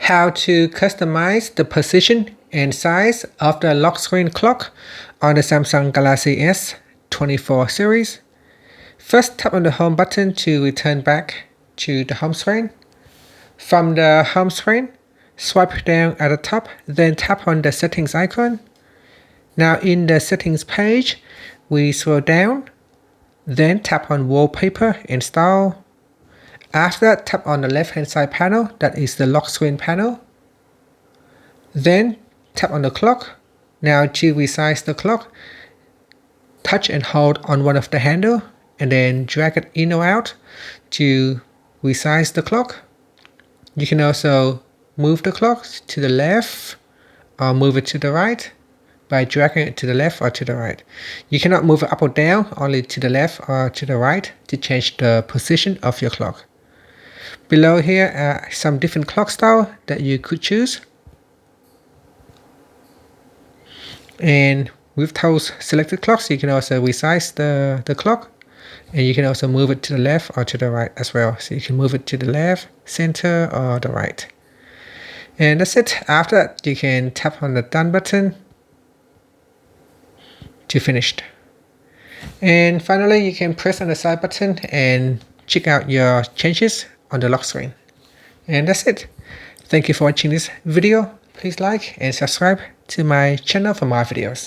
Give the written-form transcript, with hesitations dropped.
how to customize the position and size of the lock screen clock on the Samsung Galaxy S24 series. First, tap on the home button to return back to the home screen. From the home screen, swipe down at the top, then tap on the settings icon. Now in the settings page, we scroll down, then tap on wallpaper install. After that, tap on the left hand side panel, that is the lock screen panel. Then tap on the clock. Now to resize the clock, touch and hold on one of the handle and then drag it in or out to resize the clock. You can also move the clock to the left or move it to the right by dragging it to the left or to the right. You cannot move it up or down, only to the left or to the right to change the position of your clock. Below here are some different clock style that you could choose. And with those selected clocks, you can also resize the clock, and you can also move it to the left or to the right as well. So you can move it to the left, center, or the right. And that's it. After that, you can tap on the done button to finish. And finally, you can press on the side button and check out your changes on the lock screen. And that's it. Thank you for watching this video. Please like and subscribe to my channel for more videos.